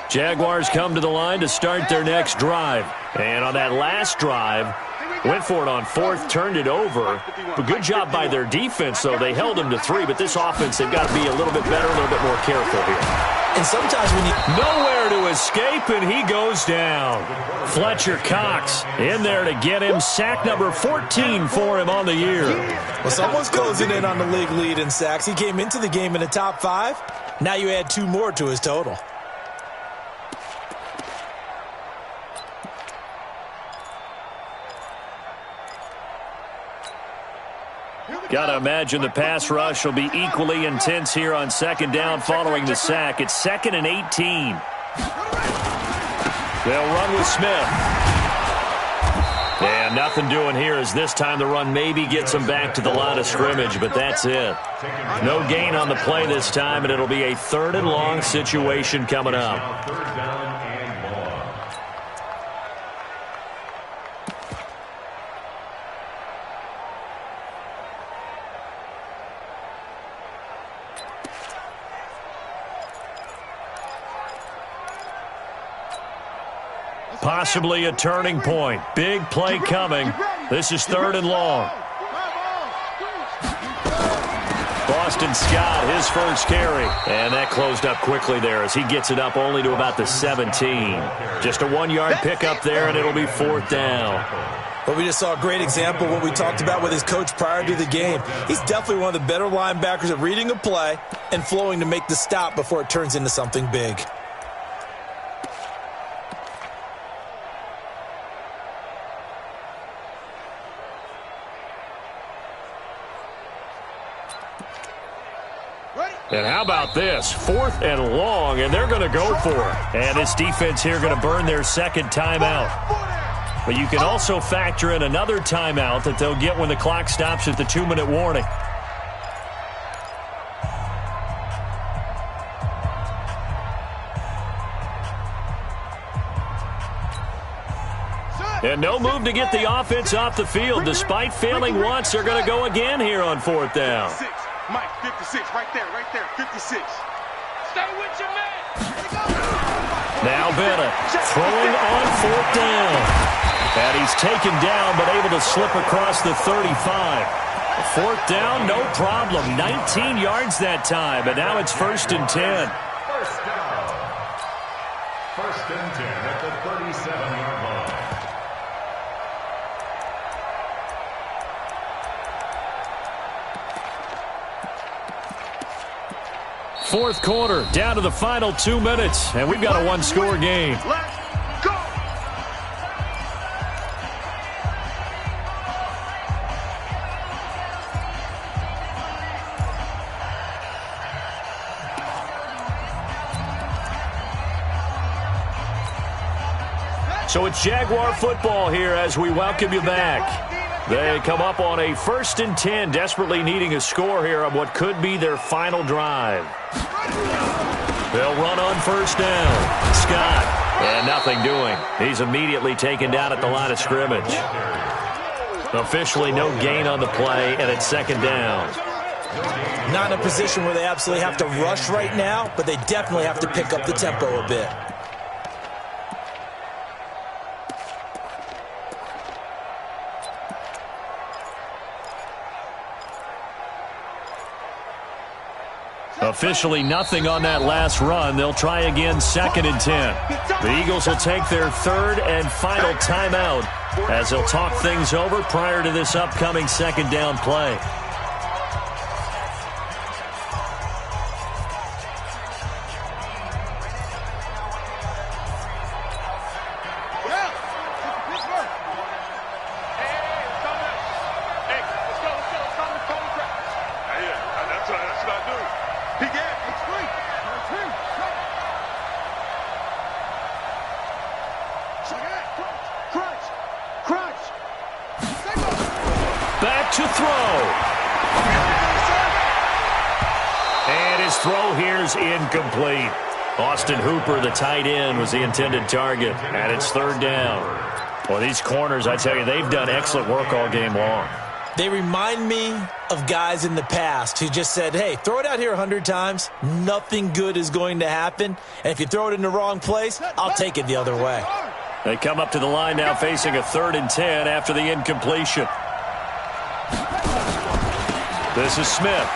Speaker 3: Jaguars come to the line to start their next drive. And on that last drive, went for it on fourth, turned it over. But good job by their defense, though. They held them to 3, but this offense, they've got to be a little bit better, a little bit more careful here.
Speaker 4: And sometimes when you...
Speaker 3: Nowhere to escape, and he goes down. Fletcher Cox in there to get him. Sack number 14 for him on the year.
Speaker 4: Well, someone's closing in on the league lead in sacks. He came into the game in the top 5. Now you add 2 more to his total.
Speaker 3: Got to imagine the pass rush will be equally intense here on second down following the sack. It's 2nd and 18. They'll run with Smith. And nothing doing here as this time the run maybe gets them back to the line of scrimmage, but that's it. No gain on the play this time, and it'll be a 3rd and long situation coming up. Possibly a turning point. Big play coming. This is 3rd and long. Boston Scott, his first carry. And that closed up quickly there as he gets it up only to about the 17. Just a 1-yard pickup there, and it'll be 4th down.
Speaker 4: But we just saw a great example of what we talked about with his coach prior to the game. He's definitely one of the better linebackers at reading a play and flowing to make the stop before it turns into something big.
Speaker 3: And how about this? 4th and long, and they're going to go for it. And this defense here going to burn their second timeout. But you can also factor in another timeout that they'll get when the clock stops at the 2-minute warning. And no move to get the offense off the field. Despite failing once, they're going to go again here on 4th down.
Speaker 6: Mike, 56, right there, 56. Stay with your man.
Speaker 3: Now Bennett throwing on 4th down. And he's taken down, but able to slip across the 35. 4th down, no problem. 19 yards that time, and now it's 1st and 10.
Speaker 7: First down. 1st and 10 at the 37-yard line.
Speaker 3: Fourth quarter, down to the final 2 minutes, and we've got a 1-score game.
Speaker 6: Let's go.
Speaker 3: So it's Jaguar football here as we welcome you back. They come up on a 1st and 10, desperately needing a score here on what could be their final drive. They'll run on 1st down. Scott, and nothing doing. He's immediately taken down at the line of scrimmage. Officially no gain on the play, and it's 2nd down.
Speaker 4: Not in a position where they absolutely have to rush right now, but they definitely have to pick up the tempo a bit.
Speaker 3: Officially nothing on that last run. They'll try again 2nd and 10. The Eagles will take their 3rd and final timeout as they'll talk things over prior to this upcoming 2nd down play. His throw here's incomplete. Austin Hooper, the tight end, was the intended target, and it's third down. Well, these corners, I tell you, they've done excellent work all game long.
Speaker 4: They remind me of guys in the past who just said, hey, throw it out here 100 times. Nothing good is going to happen. And if you throw it in the wrong place, I'll take it the other way.
Speaker 3: They come up to the line now facing a 3rd and 10 after the incompletion. This is Smith.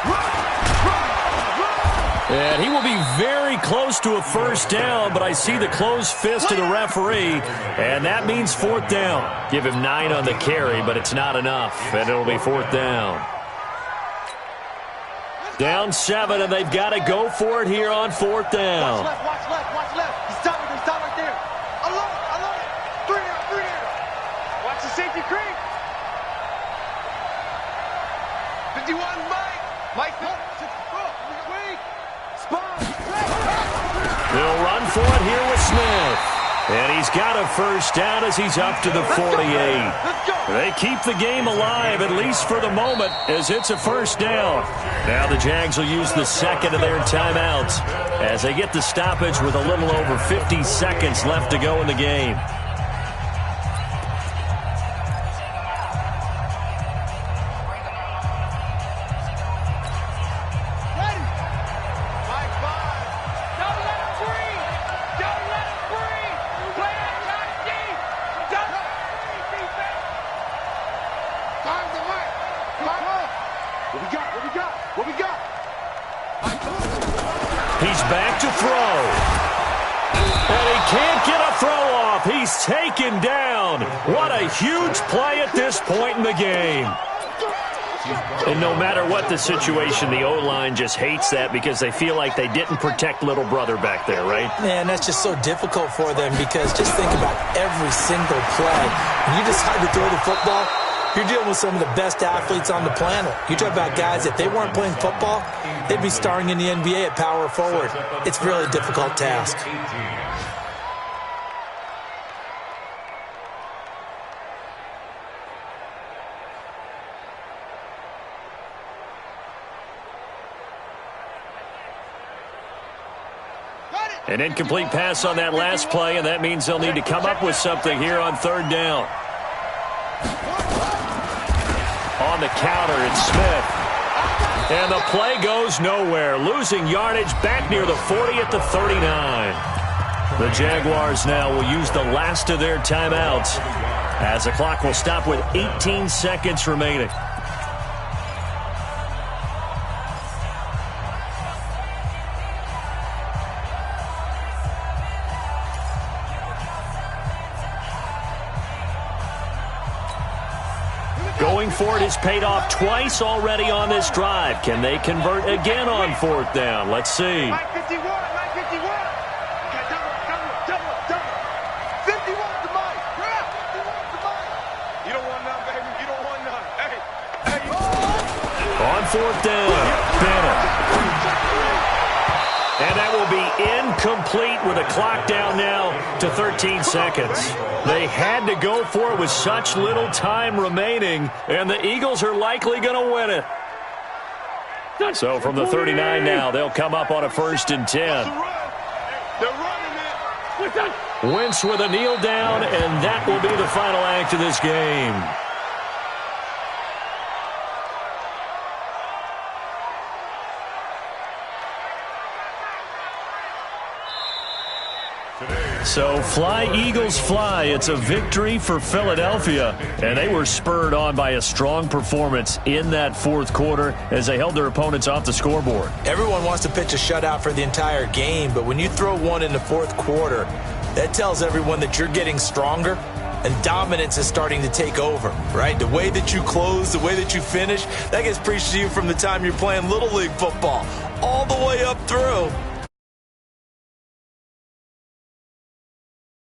Speaker 3: And he will be very close to a first down, but I see the closed fist of the referee, and that means 4th down. Give him 9 on the carry, but it's not enough, and it'll be 4th down. Down 7, and they've got to go for it here on 4th down.
Speaker 6: Watch left, watch left, watch left. He's stopping right there. I love it. 3 down. Watch the safety creep. 51, Mike.
Speaker 3: They'll run for it here with Smith. And he's got a first down as he's up to the 48. They keep the game alive, at least for the moment, as it's a first down. Now the Jags will use the second of their timeouts as they get the stoppage with a little over 50 seconds left to go in the game. He's back to throw. And he can't get a throw off. He's taken down. What a huge play at this point in the game. And no matter what the situation, the O-line just hates that because they feel like they didn't protect little brother back there, right?
Speaker 4: Man, that's just so difficult for them because just think about every single play. When you decide to throw the football, you're dealing with some of the best athletes on the planet. You talk about guys, if they weren't playing football, they'd be starring in the NBA at power forward. It's a really difficult task.
Speaker 3: An incomplete pass on that last play, and that means they'll need to come up with something here on 3rd down. On the counter, it's Smith. And the play goes nowhere. Losing yardage back near the 40 at the 39. The Jaguars now will use the last of their timeouts as the clock will stop with 18 seconds remaining. Going for it has paid off twice already on this drive. Can they convert again on 4th down? Let's see.
Speaker 6: Mike 51, Mike 51. Okay, double. 51 to Mike. 51 to Mike. You don't want none, baby. You don't want none. Hey.
Speaker 3: On 4th down, Bennett. And that will be incomplete with a clock down now to 13 seconds. They had to go for it with such little time remaining, and the Eagles are likely going to win it. So from the 39 now, they'll come up on a 1st and 10.
Speaker 6: They're running it.
Speaker 3: Wentz with a kneel down, and that will be the final act of this game. So fly, Eagles, fly. It's a victory for Philadelphia, and they were spurred on by a strong performance in that 4th quarter as they held their opponents off the scoreboard.
Speaker 4: Everyone wants to pitch a shutout for the entire game, but when you throw one in the 4th quarter, that tells everyone that you're getting stronger and dominance is starting to take over, right? The way that you close, the way that you finish, that gets preached to you from the time you're playing Little League football all the way up through.